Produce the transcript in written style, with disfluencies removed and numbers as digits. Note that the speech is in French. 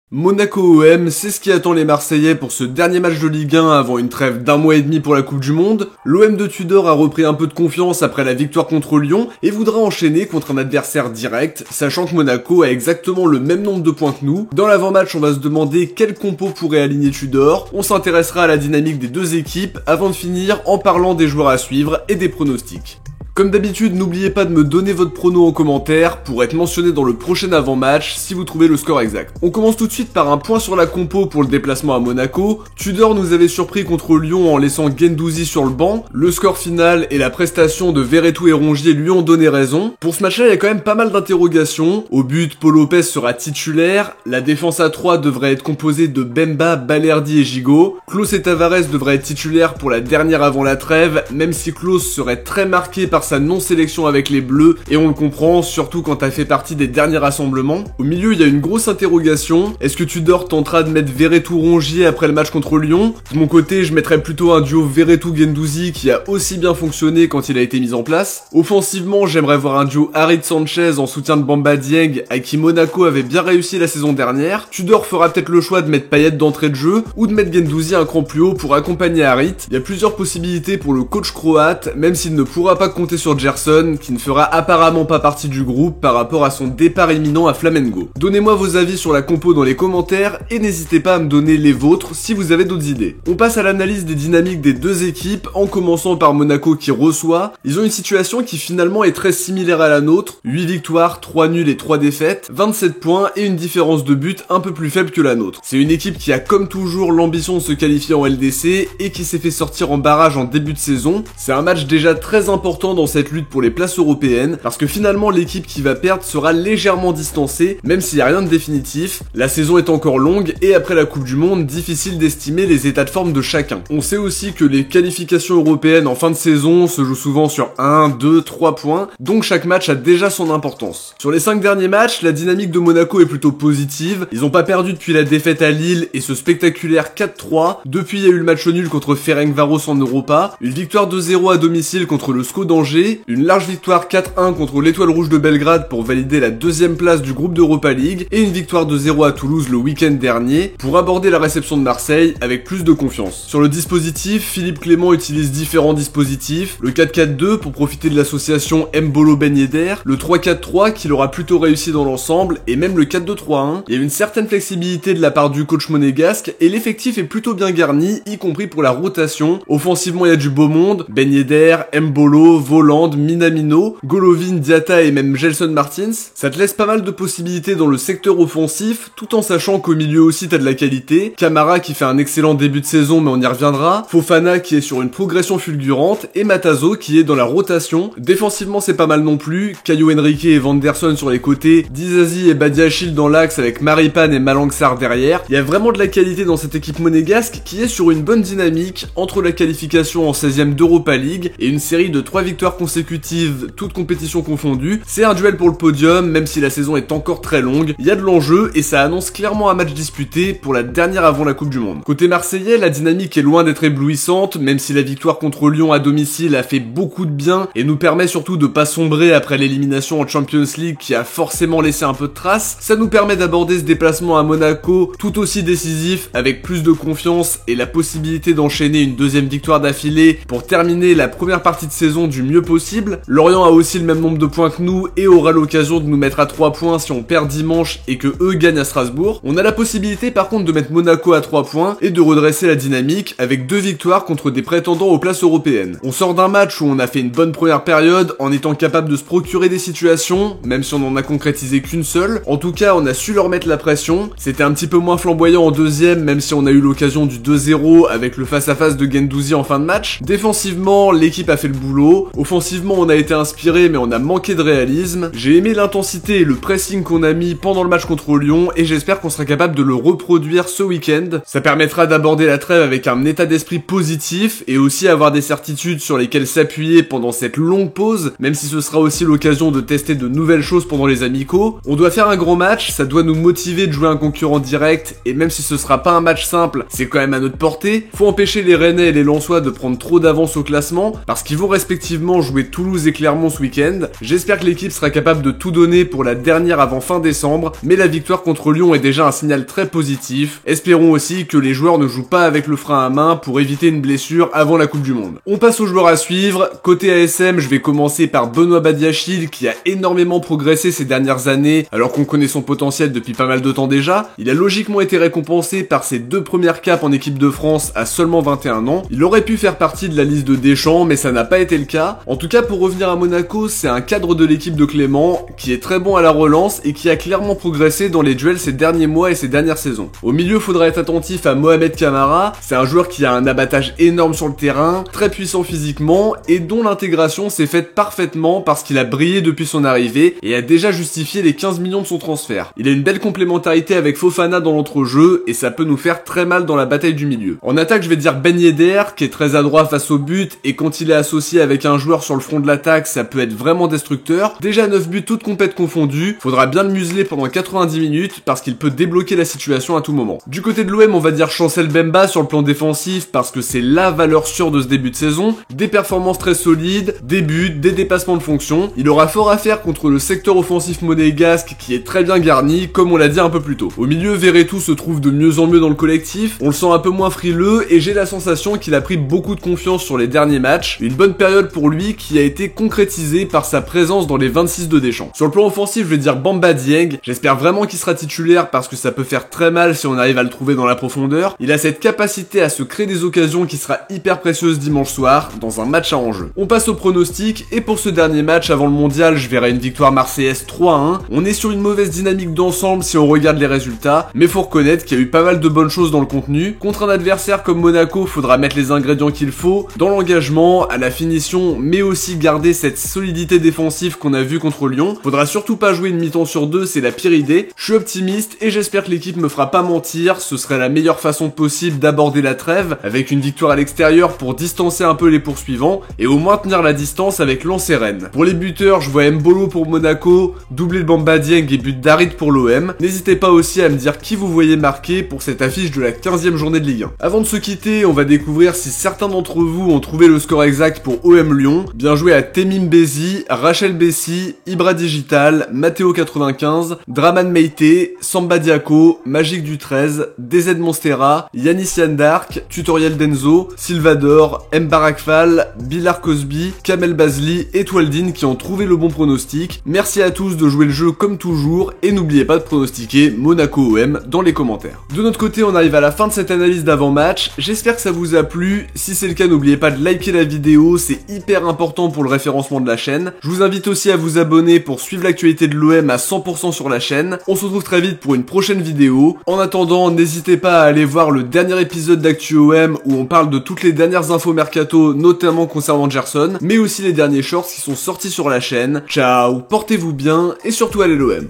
Monaco OM, c'est ce qui attend les Marseillais pour ce dernier match de Ligue 1 avant une trêve d'un mois et demi pour la Coupe du Monde. L'OM de Tudor a repris un peu de confiance après la victoire contre Lyon et voudra enchaîner contre un adversaire direct, sachant que Monaco a exactement le même nombre de points que nous. Dans l'avant-match, on va se demander quel compo pourrait aligner Tudor, on s'intéressera à la dynamique des deux équipes avant de finir en parlant des joueurs à suivre et des pronostics. Comme d'habitude, n'oubliez pas de me donner votre prono en commentaire pour être mentionné dans le prochain avant-match si vous trouvez le score exact. On commence tout de suite par un point sur la compo pour le déplacement à Monaco. Tudor nous avait surpris contre Lyon en laissant Guendouzi sur le banc. Le score final et la prestation de Verretou et Rongier lui ont donné raison. Pour ce match-là, il y a quand même pas mal d'interrogations. Au but, Paul Lopez sera titulaire. La défense à 3 devrait être composée de Bemba, Balerdi et Gigot. Klose et Tavares devraient être titulaires pour la dernière avant la trêve, même si Klose serait très marqué par sa non-sélection avec les Bleus, et on le comprend, surtout quand elle fait partie des derniers rassemblements. Au milieu, il y a une grosse interrogation. Est-ce que Tudor tentera de mettre Verretou-Rongier après le match contre Lyon? De mon côté, je mettrais plutôt un duo Verretou-Guendouzi qui a aussi bien fonctionné quand il a été mis en place. Offensivement, j'aimerais voir un duo Harit-Sanchez en soutien de Bamba Dieng, à qui Monaco avait bien réussi la saison dernière. Tudor fera peut-être le choix de mettre Payet d'entrée de jeu, ou de mettre Guendouzi un cran plus haut pour accompagner Harit. Il y a plusieurs possibilités pour le coach croate, même s'il ne pourra pas compter sur Gerson, qui ne fera apparemment pas partie du groupe par rapport à son départ imminent à Flamengo. Donnez-moi vos avis sur la compo dans les commentaires et n'hésitez pas à me donner les vôtres si vous avez d'autres idées. On passe à l'analyse des dynamiques des deux équipes en commençant par Monaco qui reçoit. Ils ont une situation qui finalement est très similaire à la nôtre, 8 victoires, 3 nuls et 3 défaites, 27 points et une différence de but un peu plus faible que la nôtre. C'est une équipe qui a comme toujours l'ambition de se qualifier en LDC et qui s'est fait sortir en barrage en début de saison. C'est un match déjà très important dans cette lutte pour les places européennes, parce que finalement l'équipe qui va perdre sera légèrement distancée, même s'il n'y a rien de définitif. La saison est encore longue et après la Coupe du Monde, difficile d'estimer les états de forme de chacun. On sait aussi que les qualifications européennes en fin de saison se jouent souvent sur 1, 2, 3 points, donc chaque match a déjà son importance. Sur les 5 derniers matchs, la dynamique de Monaco est plutôt positive. Ils n'ont pas perdu depuis la défaite à Lille et ce spectaculaire 4-3. Depuis, il y a eu le match nul contre Ferencváros en Europa, une victoire 2-0 à domicile contre le SCO d'Angers, une large victoire 4-1 contre l'Étoile Rouge de Belgrade pour valider la deuxième place du groupe d'Europa League et une victoire 2-0 à Toulouse le week-end dernier pour aborder la réception de Marseille avec plus de confiance. Sur le dispositif, Philippe Clément utilise différents dispositifs, le 4-4-2 pour profiter de l'association Mbolo-Ben Yedder, le 3-4-3 qu'il aura plutôt réussi dans l'ensemble et même le 4-2-3-1. Il y a une certaine flexibilité de la part du coach monégasque et l'effectif est plutôt bien garni, y compris pour la rotation. Offensivement, il y a du beau monde, Ben Yedder, Mbolo, Voland, Minamino, Golovin, Diatta et même Gelson Martins. Ça te laisse pas mal de possibilités dans le secteur offensif, tout en sachant qu'au milieu aussi t'as de la qualité. Camara qui fait un excellent début de saison mais on y reviendra, Fofana qui est sur une progression fulgurante et Matazo qui est dans la rotation. Défensivement c'est pas mal non plus, Caio Henrique et Vanderson sur les côtés, Dizazi et Badiachil dans l'axe avec Maripane et Malangsar derrière. Il y a vraiment de la qualité dans cette équipe monégasque qui est sur une bonne dynamique entre la qualification en 16ème d'Europa League et une série de 3 victoires consécutives, toutes compétitions confondues. C'est un duel pour le podium, même si la saison est encore très longue. Il y a de l'enjeu et ça annonce clairement un match disputé pour la dernière avant la Coupe du Monde. Côté marseillais, la dynamique est loin d'être éblouissante, même si la victoire contre Lyon à domicile a fait beaucoup de bien et nous permet surtout de pas sombrer après l'élimination en Champions League qui a forcément laissé un peu de traces. Ça nous permet d'aborder ce déplacement à Monaco tout aussi décisif avec plus de confiance et la possibilité d'enchaîner une deuxième victoire d'affilée pour terminer la première partie de saison du mieux possible. Lorient a aussi le même nombre de points que nous et aura l'occasion de nous mettre à 3 points si on perd dimanche et que eux gagnent à Strasbourg. On a la possibilité par contre de mettre Monaco à 3 points et de redresser la dynamique avec 2 victoires contre des prétendants aux places européennes. On sort d'un match où on a fait une bonne première période en étant capable de se procurer des situations, même si on en a concrétisé qu'une seule. En tout cas, on a su leur mettre la pression. C'était un petit peu moins flamboyant en deuxième, même si on a eu l'occasion du 2-0 avec le face-à-face de Guendouzi en fin de match. Défensivement, l'équipe a fait le boulot. Offensivement, on a été inspiré, mais on a manqué de réalisme. J'ai aimé l'intensité et le pressing qu'on a mis pendant le match contre Lyon, et j'espère qu'on sera capable de le reproduire ce week-end. Ça permettra d'aborder la trêve avec un état d'esprit positif, et aussi avoir des certitudes sur lesquelles s'appuyer pendant cette longue pause, même si ce sera aussi l'occasion de tester de nouvelles choses pendant les amicaux. On doit faire un gros match, ça doit nous motiver de jouer un concurrent direct, et même si ce sera pas un match simple, c'est quand même à notre portée. Faut empêcher les Rennais et les Lensois de prendre trop d'avance au classement, parce qu'ils vont respectivement également jouer Toulouse et Clermont ce week-end. J'espère que l'équipe sera capable de tout donner pour la dernière avant fin décembre, mais la victoire contre Lyon est déjà un signal très positif. Espérons aussi que les joueurs ne jouent pas avec le frein à main pour éviter une blessure avant la Coupe du Monde. On passe aux joueurs à suivre. Côté ASM, je vais commencer par Benoît Badiachil qui a énormément progressé ces dernières années alors qu'on connaît son potentiel depuis pas mal de temps déjà. Il a logiquement été récompensé par ses 2 premières capes en équipe de France à seulement 21 ans. Il aurait pu faire partie de la liste de Deschamps, mais ça n'a pas été le cas. En tout cas, pour revenir à Monaco, c'est un cadre de l'équipe de Clément qui est très bon à la relance et qui a clairement progressé dans les duels ces derniers mois et ces dernières saisons. Au milieu, faudra être attentif à Mohamed Camara. C'est un joueur qui a un abattage énorme sur le terrain, très puissant physiquement et dont l'intégration s'est faite parfaitement parce qu'il a brillé depuis son arrivée et a déjà justifié les 15 millions de son transfert. Il a une belle complémentarité avec Fofana dans l'entrejeu et ça peut nous faire très mal dans la bataille du milieu. En attaque, je vais dire Ben Yedder qui est très adroit face au but et quand il est associé avec un joueur sur le front de l'attaque, ça peut être vraiment destructeur. Déjà 9 buts toutes compètes confondues, faudra bien le museler pendant 90 minutes parce qu'il peut débloquer la situation à tout moment. Du côté de l'OM, on va dire Chancel Bemba sur le plan défensif parce que c'est la valeur sûre de ce début de saison, des performances très solides, des buts, des dépassements de fonction. Il aura fort à faire contre le secteur offensif monégasque qui est très bien garni, comme on l'a dit un peu plus tôt. Au milieu, Verretou se trouve de mieux en mieux dans le collectif, on le sent un peu moins frileux et j'ai la sensation qu'il a pris beaucoup de confiance sur les derniers matchs. Une bonne période pour lui qui a été concrétisée par sa présence dans les 26 de Deschamps. Sur le plan offensif, je vais dire Bamba Dieng. J'espère vraiment qu'il sera titulaire parce que ça peut faire très mal si on arrive à le trouver dans la profondeur. Il a cette capacité à se créer des occasions qui sera hyper précieuse dimanche soir dans un match à enjeu. On passe au pronostic et pour ce dernier match avant le mondial, je verrai une victoire marseillaise 3-1. On est sur une mauvaise dynamique d'ensemble si on regarde les résultats, mais faut reconnaître qu'il y a eu pas mal de bonnes choses dans le contenu. Contre un adversaire comme Monaco, faudra mettre les ingrédients qu'il faut dans l'engagement, à la finition, mais aussi garder cette solidité défensive qu'on a vu contre Lyon. Faudra surtout pas jouer une mi-temps sur 2, c'est la pire idée. Je suis optimiste et j'espère que l'équipe me fera pas mentir, ce serait la meilleure façon possible d'aborder la trêve, avec une victoire à l'extérieur pour distancer un peu les poursuivants, et au moins tenir la distance avec Lens et Rennes. Pour les buteurs, je vois Mbolo pour Monaco, doublé de Bamba Dieng et but d'Harit pour l'OM. N'hésitez pas aussi à me dire qui vous voyez marquer pour cette affiche de la 15e journée de Ligue 1. Avant de se quitter, on va découvrir si certains d'entre vous ont trouvé le score exact pour OM Lyon. Bien joué à Temim Bezi, Rachel Bessi, Ibra Digital, Matteo95, Draman Meite, Samba Diaco, Magique du 13, DZ Monstera, Yanis Yandark, Tutoriel Denzo, Sylvador, Mbarakfal, Bilar Cosby, Kamel Basli et Twaldin qui ont trouvé le bon pronostic. Merci à tous de jouer le jeu comme toujours et n'oubliez pas de pronostiquer Monaco OM dans les commentaires. De notre côté, on arrive à la fin de cette analyse d'avant-match. J'espère que ça vous a plu. Si c'est le cas, n'oubliez pas de liker la vidéo, c'est hyper important pour le référencement de la chaîne. Je vous invite aussi à vous abonner pour suivre l'actualité de l'OM à 100% sur la chaîne. On se retrouve très vite pour une prochaine vidéo. En attendant, n'hésitez pas à aller voir le dernier épisode d'ActuOM où on parle de toutes les dernières infos mercato, notamment concernant Gerson, mais aussi les derniers shorts qui sont sortis sur la chaîne. Ciao, portez-vous bien et surtout allez l'OM.